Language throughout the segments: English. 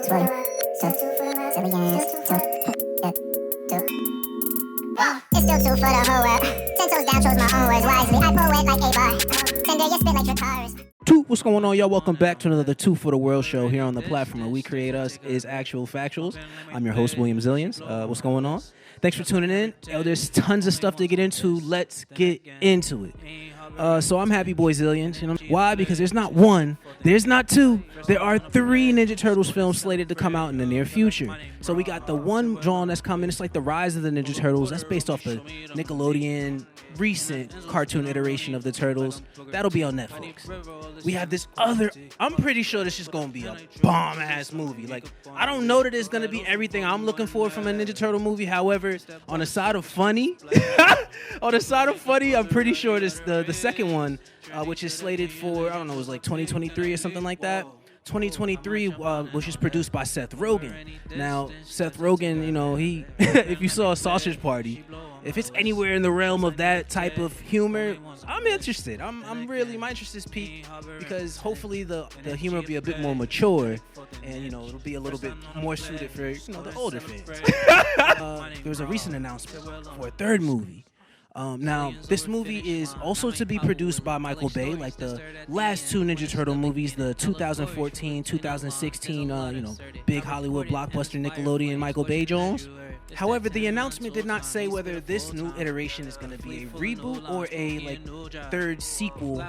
still two for the whole world. 10 toes down, chose my own words wisely. I poet like a bar. Send you spit like your cars. What's going on, y'all? Welcome back to another Two for the World show here on the platform where we create us is actual factuals. I'm your host, William Zillions. What's going on? Thanks for tuning in. There's tons of stuff to get into. Let's get into it. So I'm Happy Boy Zillions. You know why? Because there's not one, there's not two, there are 3 Ninja Turtles films slated to come out in the near future. So we got the one drawn that's coming. It's like the Rise of the Ninja Turtles. That's based off the Nickelodeon recent cartoon iteration of the Turtles. That'll be on Netflix. We have this other, I'm pretty sure this is going to be a bomb-ass movie. Like, I don't know that it's going to be everything I'm looking for from a Ninja Turtle movie. However, on the side of funny, I'm pretty sure this the second one, which is slated for, I don't know, it was like 2023 or something like that. 2023, which is produced by Seth Rogen. Now, Seth Rogen, you know, he, if you saw Sausage Party, if it's anywhere in the realm of that type of humor, I'm interested. I'm really, my interest is peaked because hopefully the humor will be a bit more mature and, you know, it'll be a little bit more suited for, you know, the older fans. There was a recent announcement for a third movie. Now, this movie is also to be produced by Michael Bay, like the last 2 Ninja Turtle movies, the 2014, 2016, big Hollywood blockbuster Nickelodeon Michael Bay Jones. However, the announcement did not say whether this new iteration is going to be a reboot or a third sequel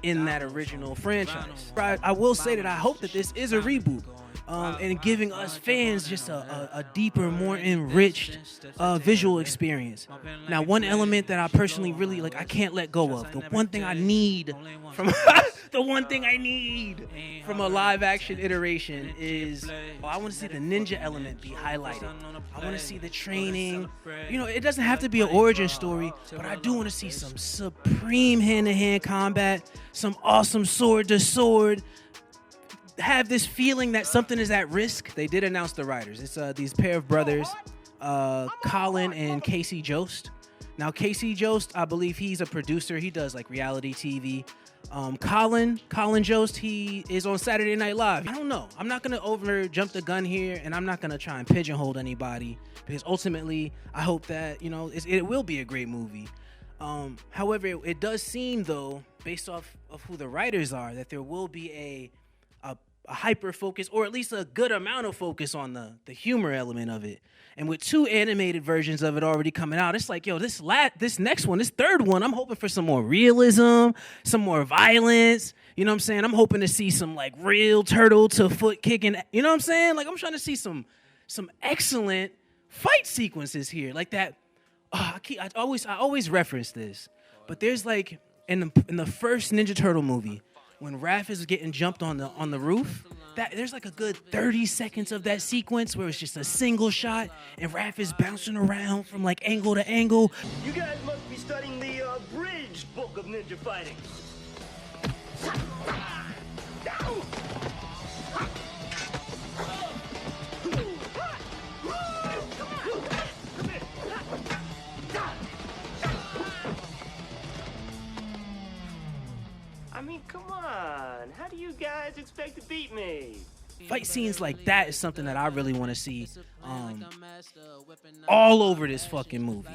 in that original franchise. I will say that I hope that this is a reboot. And giving us fans just a deeper, more enriched visual experience. Now, one element that I personally really I can't let go of, the one thing I need from from a live action iteration is I want to see the ninja element be highlighted. I want to see the training. You know, it doesn't have to be an origin story, but I do want to see some supreme hand-to-hand combat, some awesome sword-to-sword. Have this feeling that something is at risk. They did announce the writers. It's these pair of brothers, Colin and Casey Jost. Now, Casey Jost, I believe he's a producer. He does reality TV. Colin Jost, he is on Saturday Night Live. I don't know. I'm not gonna jump the gun here, and I'm not gonna try and pigeonhole anybody because ultimately, I hope that it will be a great movie. However, it does seem though, based off of who the writers are, that there will be a hyper focus, or at least a good amount of focus on the humor element of it. And with 2 animated versions of it already coming out, it's like, this next one, this third one, I'm hoping for some more realism, some more violence. You know what I'm saying? I'm hoping to see some real turtle to foot kicking. You know what I'm saying? I'm trying to see some excellent fight sequences here, like that. I always reference this, but there's in the first Ninja Turtle movie, when Raph is getting jumped on the roof, there's a good 30 seconds of that sequence where it's just a single shot and Raph is bouncing around from angle to angle. You guys must be studying the abridged book of ninja fighting. I mean, come on. How do you guys expect to beat me? Fight scenes like that is something that I really want to see all over this fucking movie.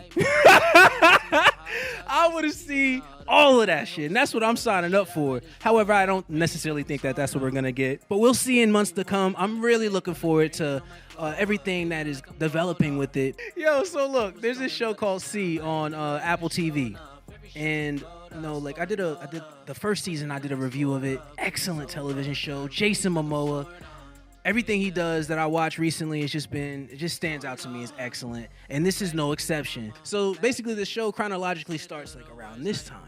I want to see all of that shit, and that's what I'm signing up for. However, I don't necessarily think that that's what we're going to get, but we'll see in months to come. I'm really looking forward to everything that is developing with it. So look, there's this show called C on Apple TV, and I did the first season. I did a review of it. Excellent television show. Jason Momoa. Everything he does that I watched recently it just stands out to me as excellent. And this is no exception. So basically the show chronologically starts around this time.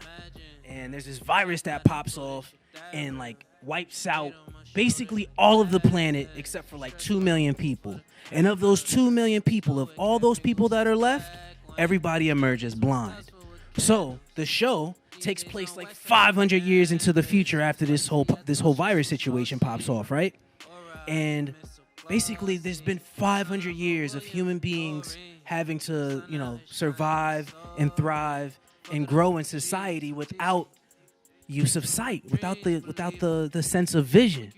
And there's this virus that pops off and wipes out basically all of the planet except for 2 million people. And of those 2 million people, of all those people that are left, everybody emerges blind. So the show takes place 500 years into the future after this whole virus situation pops off, right? And basically there's been 500 years of human beings having to, survive and thrive and grow in society without use of sight, without the sense of vision.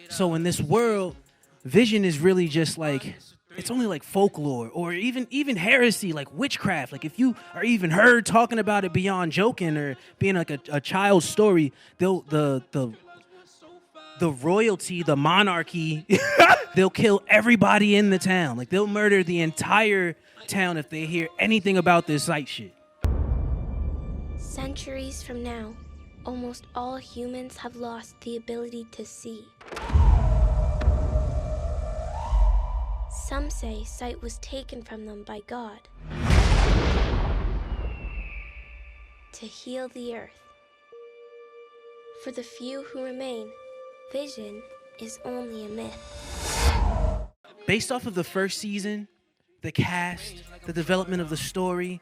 So in this world, Vision is really just like, it's only like folklore or even heresy, like witchcraft. Like if you are even heard talking about it beyond joking or being like a child's story, the royalty, the monarchy, they'll kill everybody in the town. Like they'll murder the entire town if they hear anything about this sight shit. Centuries from now, almost all humans have lost the ability to see. Some say sight was taken from them by God to heal the earth. For the few who remain, vision is only a myth. Based off of the first season, the cast, the development of the story,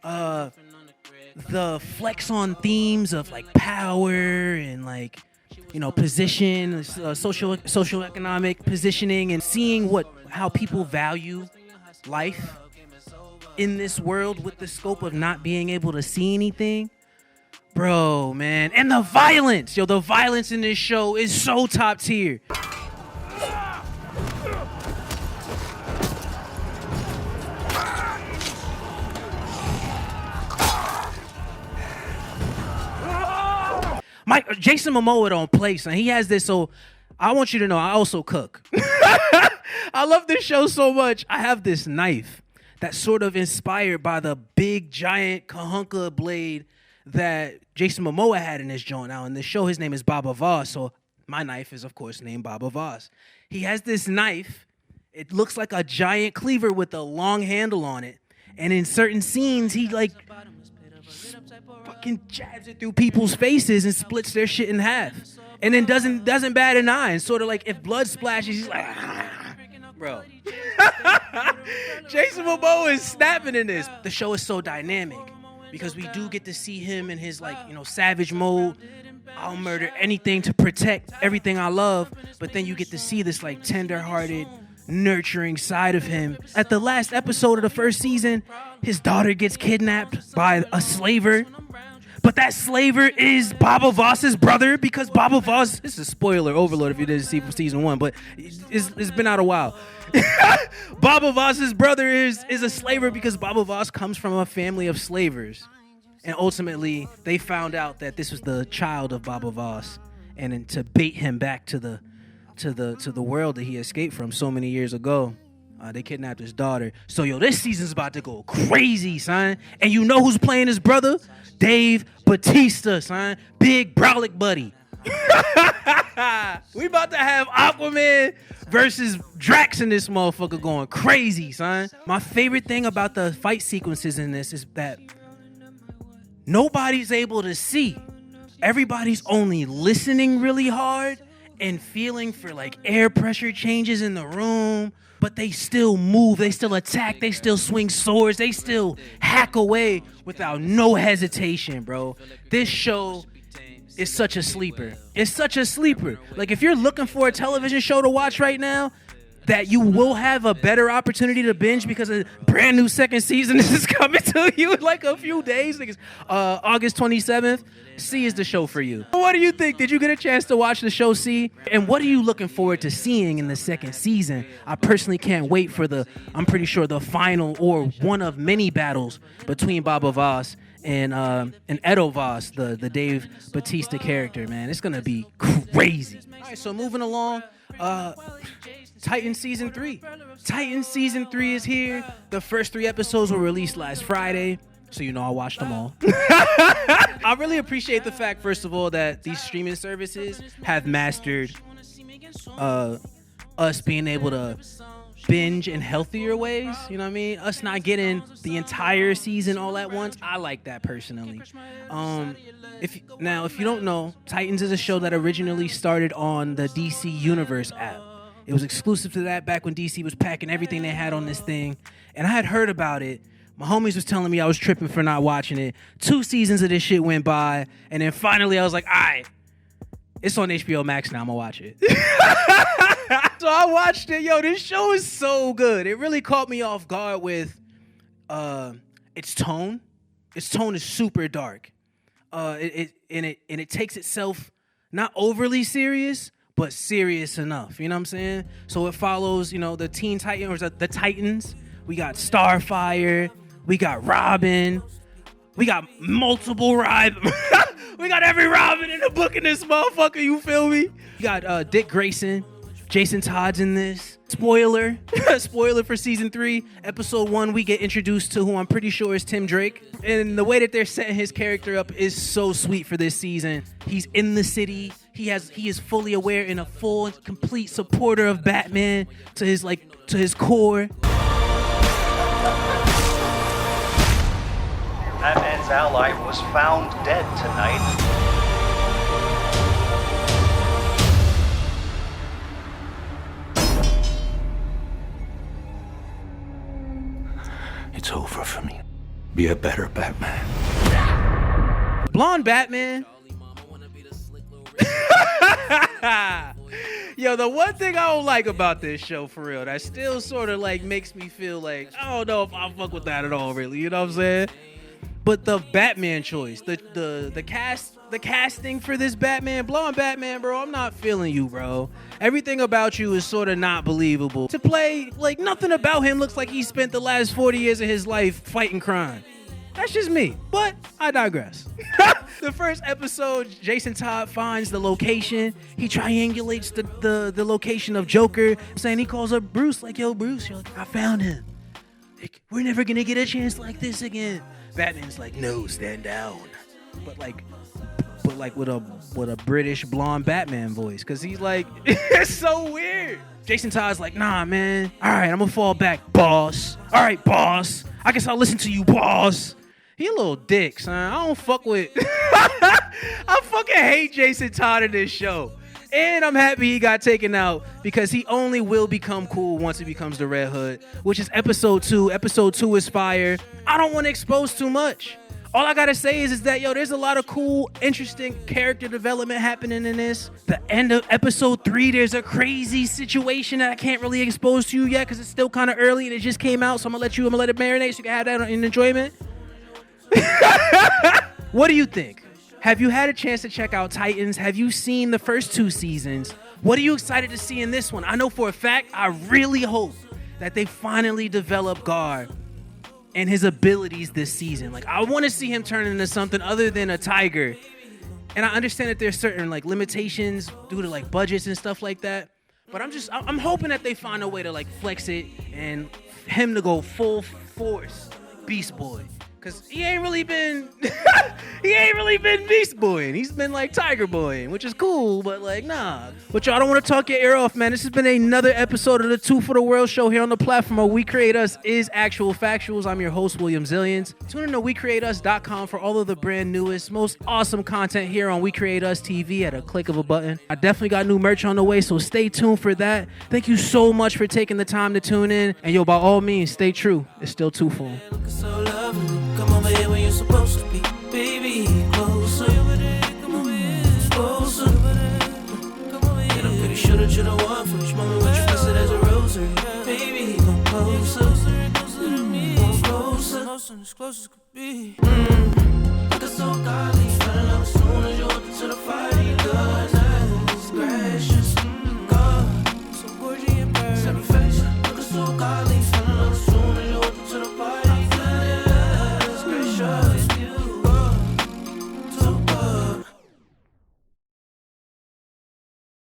the flex on themes of like power and like, you know, position, social economic positioning, and seeing how people value life in this world with the scope of not being able to see anything. Bro, man. And the violence. Yo, the violence in this show is so top tier. Jason Momoa don't play, son. He has this, so I want you to know I also cook. I love this show so much. I have this knife that's sort of inspired by the big, giant kahunka blade that Jason Momoa had in his joint. Now, in this show, his name is Baba Voss, so my knife is, of course, named Baba Voss. He has this knife. It looks like a giant cleaver with a long handle on it. And in certain scenes, he, like, fucking jabs it through people's faces and splits their shit in half. And then doesn't bat an eye. And sort of like, if blood splashes, he's like, bro. Jason Momoa is snapping in this. The show is so dynamic because we do get to see him in his, like, you know, savage mode. I'll murder anything to protect everything I love. But then you get to see this, like, tender-hearted, nurturing side of him. At the last episode of the first season, his daughter gets kidnapped by a slaver. But that slaver is Baba Voss's brother, because Baba Voss, this is a spoiler overload if you didn't see from season 1, but it's been out a while. Baba Voss's brother is a slaver because Baba Voss comes from a family of slavers. And ultimately, they found out that this was the child of Baba Voss, and then to bait him back to the world that he escaped from so many years ago, they kidnapped his daughter. So, yo, this season's about to go crazy, son. And you know who's playing his brother? Dave Bautista, son. Big brolic buddy. We about to have Aquaman versus Drax in this motherfucker going crazy, son. My favorite thing about the fight sequences in this is that nobody's able to see. Everybody's only listening really hard and feeling for, like, air pressure changes in the room, but they still move, they still attack, they still swing swords, they still hack away without no hesitation, bro. This show is such a sleeper. It's such a sleeper. Like, if you're looking for a television show to watch right now that you will have a better opportunity to binge because a brand new second season is coming to you in like a few days, August 27th, C is the show for you. What do you think? Did you get a chance to watch the show C? And what are you looking forward to seeing in the second season? I personally can't wait for I'm pretty sure the final or one of many battles between Baba Voss and Edo Voss, the Dave Bautista character, man. It's gonna be crazy. All right, so moving along, Titan Season 3. Titan Season 3 is here. The first 3 episodes were released last Friday, so you know I watched them all. I really appreciate the fact, first of all, that these streaming services have mastered us being able to binge in healthier ways. You know what I mean? Us not getting the entire season all at once. I like that personally. If you don't know, Titans is a show that originally started on the DC Universe app. It was exclusive to that back when DC was packing everything they had on this thing. And I had heard about it. My homies was telling me I was tripping for not watching it. 2 seasons of this shit went by. And then finally I was like, all right, it's on HBOMAX now. I'm going to watch it. So I watched it. Yo, this show is so good. It really caught me off guard with its tone. Its tone is super dark. It takes itself not overly serious, but serious enough. You know what I'm saying? So it follows, you know, the Teen Titans, or the Titans. We got Starfire. We got Robin. We got multiple Robin. We got every Robin in the book in this motherfucker. You feel me? We got Dick Grayson. Jason Todd's in this. Spoiler. Spoiler for season 3. Episode 1, we get introduced to who I'm pretty sure is Tim Drake. And the way that they're setting his character up is so sweet for this season. He's in the city. He is fully aware and a full and complete supporter of Batman to his core. Batman's ally was found dead tonight. It's over for me. Be a better Batman. Blonde Batman. Yo, the one thing I don't like about this show, for real, that still sort of like makes me feel like, I don't know if I fuck with that at all, really. You know what I'm saying? But the Batman choice, the casting for this Batman, blonde Batman, bro, I'm not feeling you, bro. Everything about you is sort of not believable. To play, like, nothing about him looks like he spent the last 40 years of his life fighting crime. That's just me, but I digress. The first episode, Jason Todd finds the location. He triangulates the location of Joker, saying he calls up Bruce, like, yo, Bruce, I found him. Like, we're never gonna get a chance like this again. Batman's like, no, stand down. But like with a British blonde Batman voice, cause he's like, it's so weird. Jason Todd's like, nah, man. All right, I'm gonna fall back, boss. All right, boss. I guess I'll listen to you, boss. He a little dick, son. I don't fuck with. I fucking hate Jason Todd in this show. And I'm happy he got taken out because he only will become cool once he becomes the Red Hood, which is episode 2. Episode 2 is fire. I don't want to expose too much. All I gotta say is that, yo, there's a lot of cool, interesting character development happening in this. The end of episode 3, there's a crazy situation that I can't really expose to you yet because it's still kind of early and it just came out. So I'm gonna let it marinate so you can have that in enjoyment. What do you think? Have you had a chance to check out Titans? Have you seen the first 2 seasons? What are you excited to see in this one? I know for a fact, I really hope that they finally develop Gar and his abilities this season. Like, I want to see him turn into something other than a tiger. And I understand that there's certain like limitations due to like budgets and stuff like that. But I'm hoping that they find a way to like flex it and him to go full force Beast Boy. Cause he ain't really been Beast Boy. He's been like Tiger Boy, which is cool, but like, nah. But y'all don't want to talk your ear off, man. This has been another episode of the 2 for the World show here on the platform where We Create Us is Actual Factuals. I'm your host, William Zillions. Tune in to WeCreateUs.com for all of the brand newest, most awesome content here on We Create Us TV at a click of a button. I definitely got new merch on the way, so stay tuned for that. Thank you so much for taking the time to tune in. And yo, by all means, stay true. It's still twofold. Come over here when you're supposed to be, baby, closer. Come over here, closer. And I'm pretty sure that you're the one for each moment when you press it as a rosary. Baby, come closer, come closer, as close as could be. Like a soul godly.